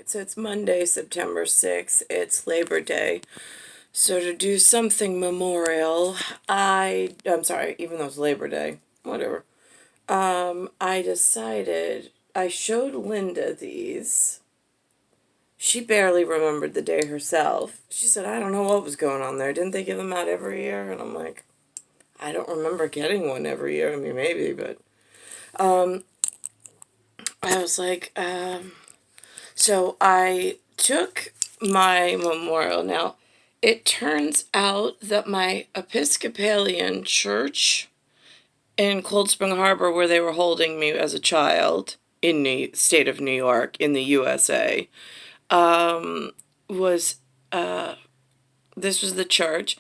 So it's Monday, September 6th. It's Labor Day. So to do something memorial, I'm sorry, even though it's Labor Day, whatever. I decided, I showed Linda these. She barely remembered the day herself. She said, I don't know what was going on there. Didn't they give them out every year? And I'm like, I don't remember getting one every year. I mean, maybe, but I was like, so I took my memorial. Now, it turns out that my Episcopalian church in Cold Spring Harbor, where they were holding me as a child in the state of New York, in the USA, was, this was the church,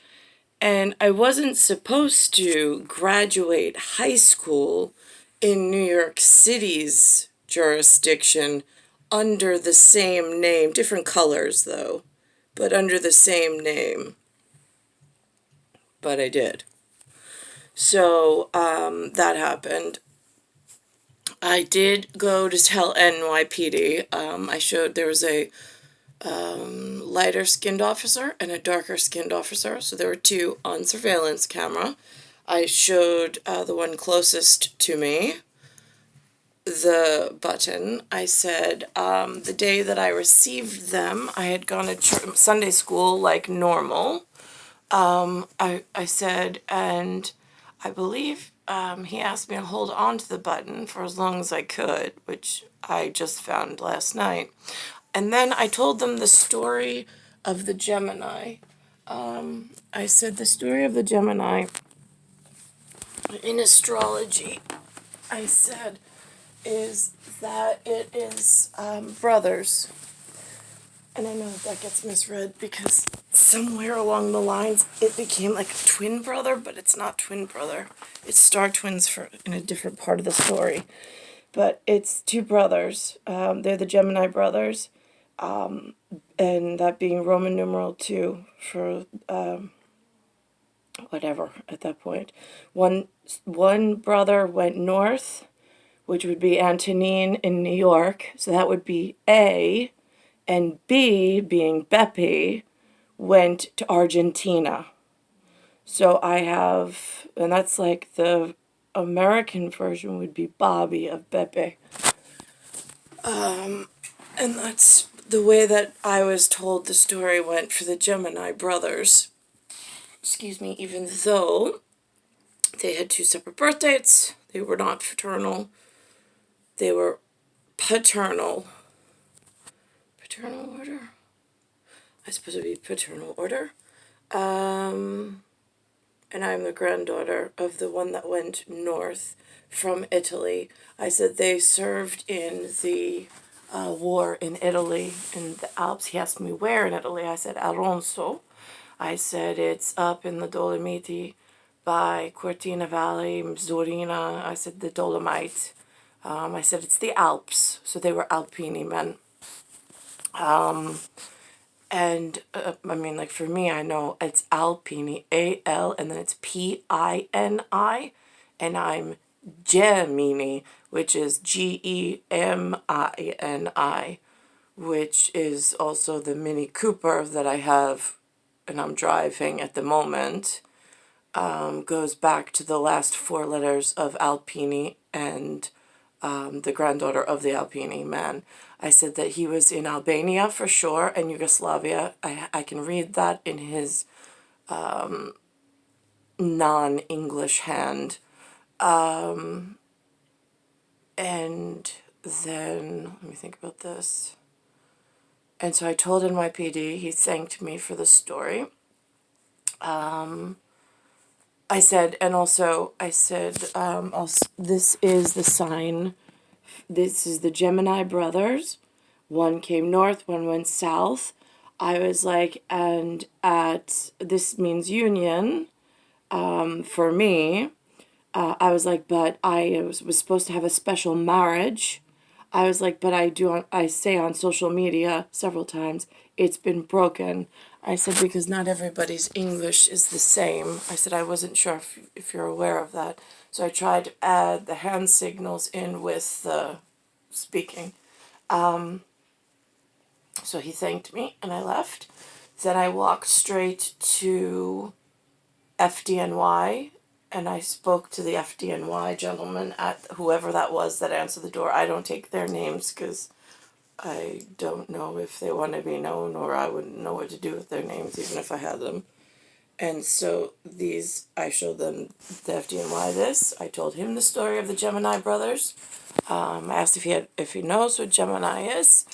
and I wasn't supposed to graduate high school in New York City's jurisdiction under the same name, different colors though, but under the same name. But I did. So that happened. I did go to tell NYPD. I showed there was a lighter skinned officer and a darker skinned officer. So there were two on surveillance camera. I showed the one closest to me the button. I said the day that I received them, I had gone to Sunday school like normal. I said, and I believe he asked me to hold on to the button for as long as I could, which I just found last night. And then I told them the story of the Gemini. I said the story of the Gemini in astrology, I said, is that it is brothers. And I know that gets misread because somewhere along the lines it became like a twin brother, but it's not twin brother. It's star twins in a different part of the story. But it's two brothers. They're the Gemini brothers. And that being Roman numeral 2 for whatever at that point. One brother went north, which would be Antonine in New York. So that would be A. And B, being Beppe, went to Argentina. So I have, and that's like the American version would be Bobby of Beppe. And that's the way that I was told the story went for the Gemini brothers. Excuse me, even though they had two separate birth dates, they were not fraternal, they were paternal. Paternal order? I suppose it would be paternal order. And I'm the granddaughter of the one that went north from Italy. I said they served in the war in Italy, in the Alps. He asked me where in Italy. I said Alonso. I said it's up in the Dolomiti by Cortina Valley, Zorina. I said the Dolomite. I said it's the Alps. So they were Alpini men. And I mean, like for me, I know it's Alpini, A-L, and then it's P-I-N-I, and I'm Gemini, which is G-E-M-I-N-I, which is also the Mini Cooper that I have and I'm driving at the moment. Goes back to the last 4 letters of Alpini and the granddaughter of the Alpini man. I said that he was in Albania for sure and Yugoslavia. I can read that in his non-English hand. And then, let me think about this. And so I told NYPD, he thanked me for the story. I said, and also, I said, this is the sign. This is the Gemini brothers. One came north, one went south. I was like, and this means union for me. I was like, but I was supposed to have a special marriage. I was like, but I say on social media several times, it's been broken. I said, because not everybody's English is the same. I said, I wasn't sure if you're aware of that. So I tried to add the hand signals in with the speaking. So he thanked me and I left. Then I walked straight to FDNY and I spoke to the FDNY gentleman at whoever that was that answered the door. I don't take their names because I don't know if they want to be known, or I wouldn't know what to do with their names even if I had them. And so I showed them the FDNY this. I told him the story of the Gemini brothers. I asked if he knows what Gemini is.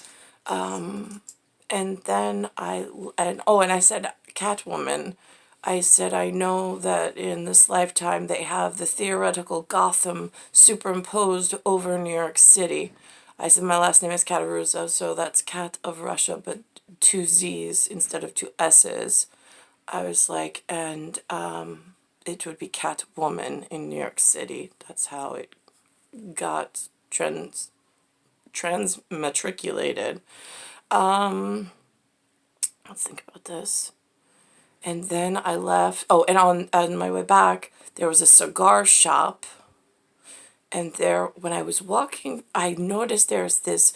And then and I said, Catwoman, I said, I know that in this lifetime they have the theoretical Gotham superimposed over New York City. I said, my last name is Cattaruzza, so that's Cat of Russia, but 2 Z's instead of 2 S's. I was like, and it would be Catwoman in New York City. That's how it got transmatriculated. Let's think about this. And then I left. Oh, and on my way back, there was a cigar shop. And there, when I was walking, I noticed there's this.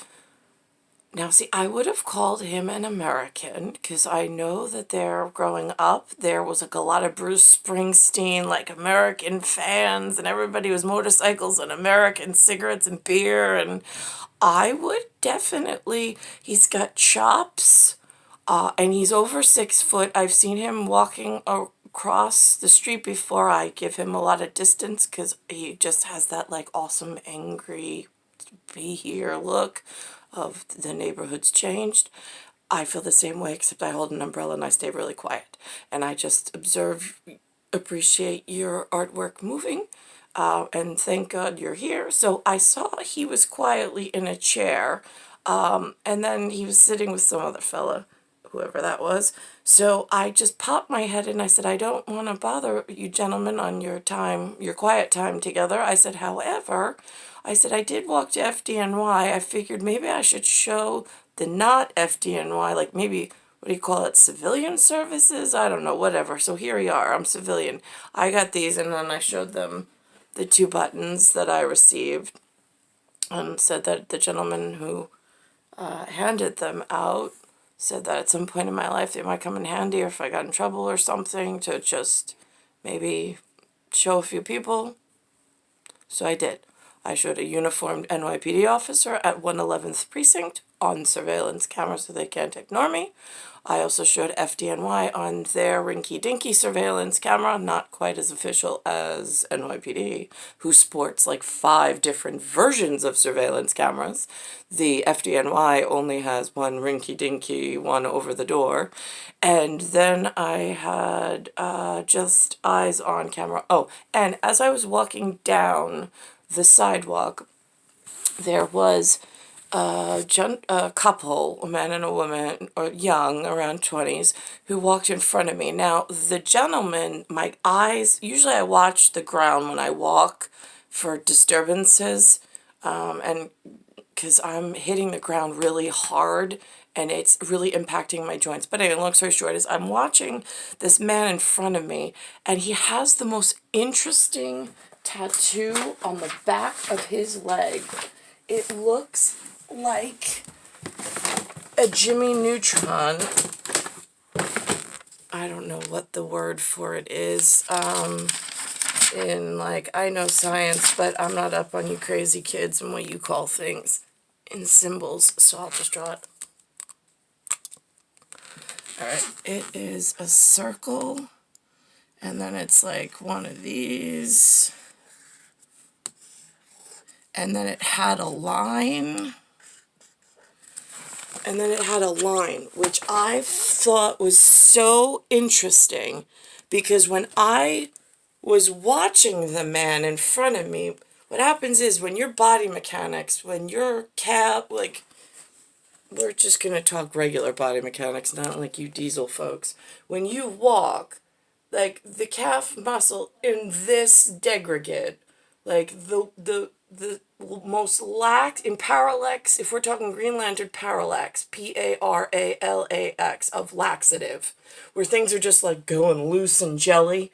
Now, see, I would have called him an American because I know that there, growing up, there was like a lot of Bruce Springsteen, like American fans, and everybody was motorcycles and American cigarettes and beer. And I would definitely, he's got chops, and he's over 6 foot. I've seen him walking across the street before. I give him a lot of distance because he just has that like awesome, angry, be here look of the neighborhood's changed. I feel the same way, except I hold an umbrella and I stay really quiet. And I just appreciate your artwork moving, and thank God you're here. So I saw he was quietly in a chair, and then he was sitting with some other fella, whoever that was. So I just popped my head and I said, I don't want to bother you gentlemen on your quiet time together. I said, however, I said, I did walk to FDNY. I figured maybe I should show the not FDNY, like maybe, what do you call it, civilian services? I don't know, whatever. So here we are, I'm civilian. I got these, and then I showed them the 2 buttons that I received and said that the gentleman who handed them out said that at some point in my life they might come in handy, or if I got in trouble or something, to just maybe show a few people. So I did. I showed a uniformed NYPD officer at 111th Precinct on surveillance camera so they can't ignore me. I also showed FDNY on their rinky-dinky surveillance camera, not quite as official as NYPD, who sports like 5 different versions of surveillance cameras. The FDNY only has one rinky-dinky one over the door. And then I had just eyes on camera. Oh, and as I was walking down the sidewalk, there was a couple, a man and a woman, or young, around 20s, who walked in front of me. Now, the gentleman, my eyes, usually I watch the ground when I walk for disturbances, and because I'm hitting the ground really hard, and it's really impacting my joints. But anyway, long story short is I'm watching this man in front of me, and he has the most interesting tattoo on the back of his leg. It looks like a Jimmy Neutron. I don't know what the word for it is. In like, I know science, but I'm not up on you crazy kids and what you call things in symbols, so I'll just draw it. Alright, it is a circle, and then it's like one of these, and then it had a line, which I thought was so interesting, because when I was watching the man in front of me, what happens is when your body mechanics, when your like, we're just going to talk regular body mechanics, not like you diesel folks. When you walk, like the calf muscle in this degradate, like the most lax, in parallax, if we're talking Green Lantern parallax, PARALAX, of laxative, where things are just like going loose and jelly,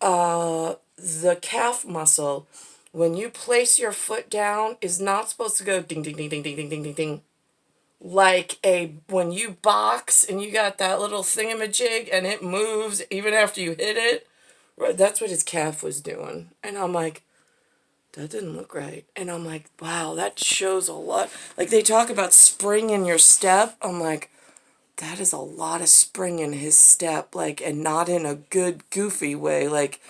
the calf muscle, when you place your foot down, is not supposed to go ding, ding, ding, ding, ding, ding, ding, ding, ding. like when you box and you got that little thingamajig and it moves even after you hit it. Right, that's what his calf was doing. And I'm like, that didn't look right. And I'm like, wow, that shows a lot. Like, they talk about spring in your step. I'm like, that is a lot of spring in his step, like, and not in a good, goofy way. Like,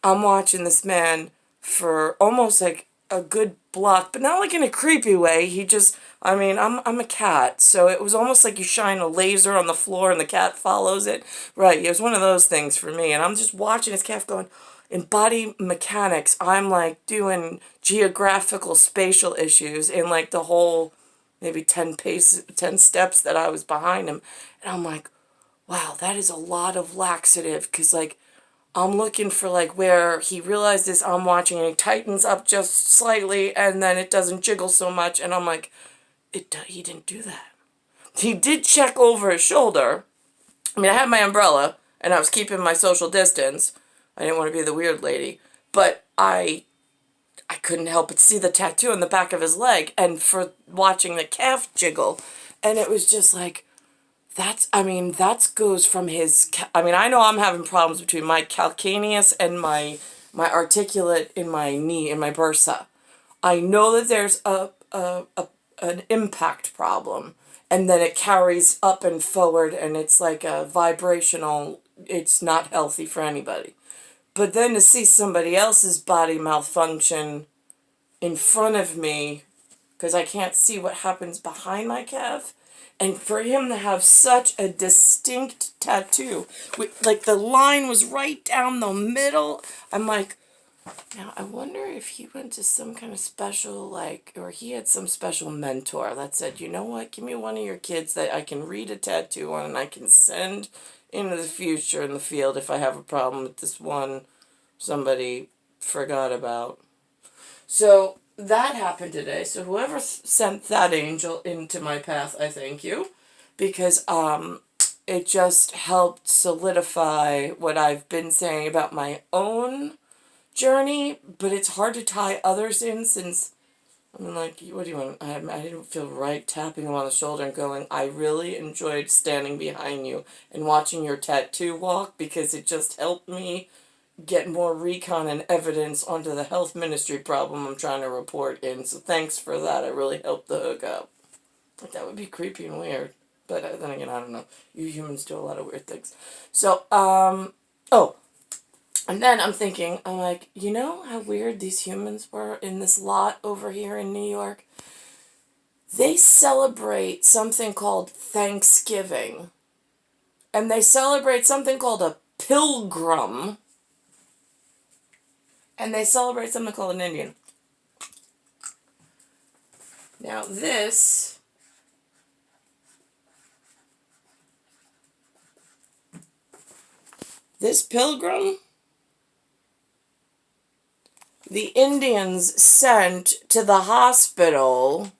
I'm watching this man for almost like a good block, but not like in a creepy way. He just, I mean, I'm a cat, so it was almost like you shine a laser on the floor and the cat follows it. Right, it was one of those things for me, and I'm just watching his calf going, in body mechanics, I'm like doing geographical spatial issues in like the whole maybe 10 steps that I was behind him. And I'm like, wow, that is a lot of laxative, because like I'm looking for like where he realizes I'm watching and he tightens up just slightly and then it doesn't jiggle so much, and I'm like, he didn't do that. He did check over his shoulder. I mean, I had my umbrella and I was keeping my social distance. I didn't want to be the weird lady, but I couldn't help but see the tattoo on the back of his leg and for watching the calf jiggle, and it was just like, that goes from his, I mean, I know I'm having problems between my calcaneus and my articulate in my knee, in my bursa. I know that there's an impact problem, and then it carries up and forward, and it's like a vibrational, it's not healthy for anybody. But then to see somebody else's body malfunction in front of me, because I can't see what happens behind my calf, and for him to have such a distinct tattoo, like the line was right down the middle, I'm like, now I wonder if he went to some kind of special, like, or he had some special mentor that said, you know what, give me one of your kids that I can read a tattoo on and I can send into the future in the field if I have a problem with this one somebody forgot about. So that happened today. So whoever sent that angel into my path, I thank you, because it just helped solidify what I've been saying about my own journey, but it's hard to tie others in since, I mean, like, what do you want? I didn't feel right tapping him on the shoulder and going, I really enjoyed standing behind you and watching your tattoo walk, because it just helped me get more recon and evidence onto the health ministry problem I'm trying to report in. So thanks for that. It really helped the hook up. Like, that would be creepy and weird. But then again, I don't know. You humans do a lot of weird things. So, oh, and then I'm thinking, I'm like, you know how weird these humans were in this lot over here in New York? They celebrate something called Thanksgiving. And they celebrate something called a pilgrim. And they celebrate something called an Indian. Now this pilgrim, the Indians sent to the hospital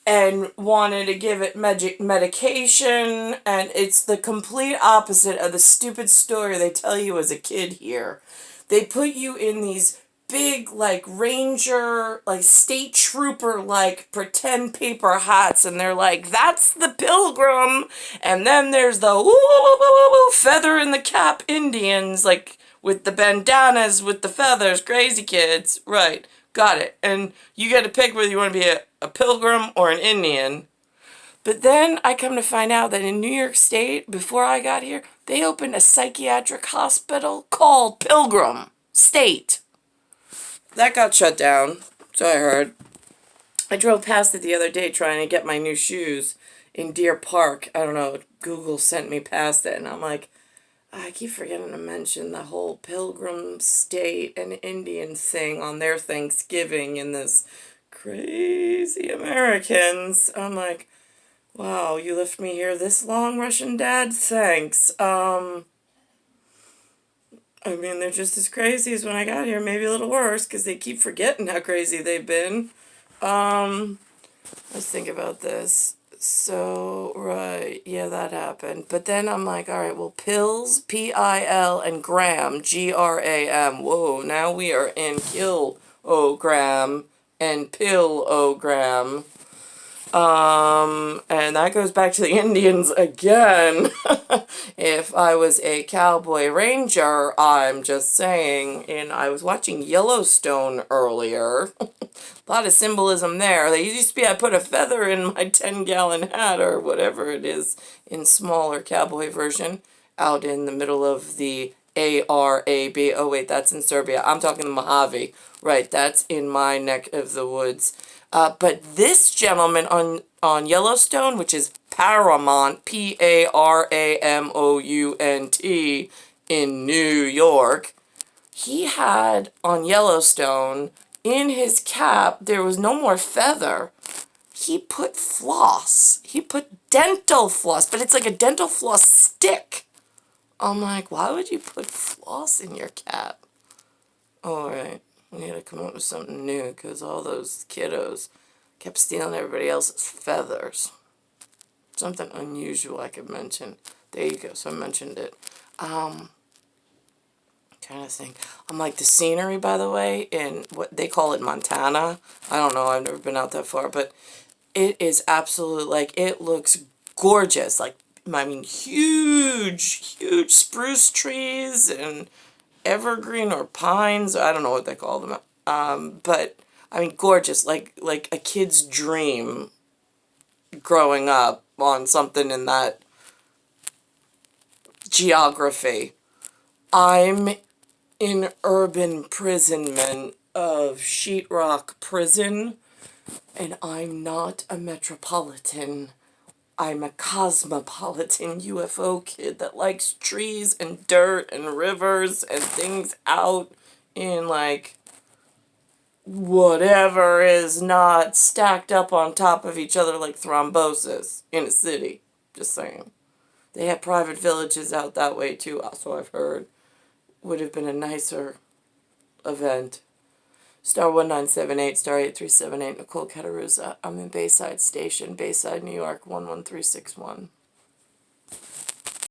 and wanted to give it medication, and it's the complete opposite of the stupid story they tell you as a kid here. They put you in these big, like, ranger, like, state trooper, like, pretend paper hats, and they're like, that's the pilgrim, and then there's the feather in the cap Indians, like, with the bandanas with the feathers, crazy kids, right, got it, and you get to pick whether you want to be a pilgrim or an Indian. But then I come to find out that in New York State, before I got here, they opened a psychiatric hospital called Pilgrim State. That got shut down, so I heard. I drove past it the other day trying to get my new shoes in Deer Park. I don't know, Google sent me past it, and I'm like, I keep forgetting to mention the whole Pilgrim State and Indian thing on their Thanksgiving and this crazy Americans. I'm like, wow, you left me here this long, Russian dad? Thanks. I mean, they're just as crazy as when I got here, maybe a little worse, because they keep forgetting how crazy they've been. Let's think about this. So, right, yeah, that happened. But then I'm like, all right, well, pills, P-I-L, and gram, G-R-A-M. Whoa, now we are in kilogram and pill-o-gram. And that goes back to the Indians again. If I was a cowboy ranger, I'm just saying, and I was watching Yellowstone earlier. A lot of symbolism there. They used to be, I put a feather in my 10-gallon hat or whatever it is in smaller cowboy version out in the middle of the Arab. Oh, wait, that's in Serbia. I'm talking the Mojave. Right, that's in my neck of the woods. But this gentleman on Yellowstone, which is Paramount, Paramount, in New York, he had on Yellowstone, in his cap, there was no more feather. He put floss. He put dental floss, but it's like a dental floss stick. I'm like, why would you put floss in your cap? Alright, we need to come up with something new, because all those kiddos kept stealing everybody else's feathers. Something unusual I could mention. There you go, so I mentioned it. Trying to think. I'm like, the scenery, by the way, in what they call it Montana. I don't know, I've never been out that far, but it is absolutely, like, it looks gorgeous. Like, I mean, huge spruce trees and evergreen or pines. I don't know what they call them. But, I mean, gorgeous. Like a kid's dream growing up on something in that geography. I'm in urban imprisonment of Sheetrock Prison, and I'm not a metropolitan. I'm a cosmopolitan UFO kid that likes trees and dirt and rivers and things out in, like, whatever is not stacked up on top of each other like thrombosis in a city. Just saying. They have private villages out that way too, so I've heard. Would have been a nicer event. Star 1978, Star 8378, Nicole Cattaruzza. I'm in Bayside Station, Bayside, New York, 11361.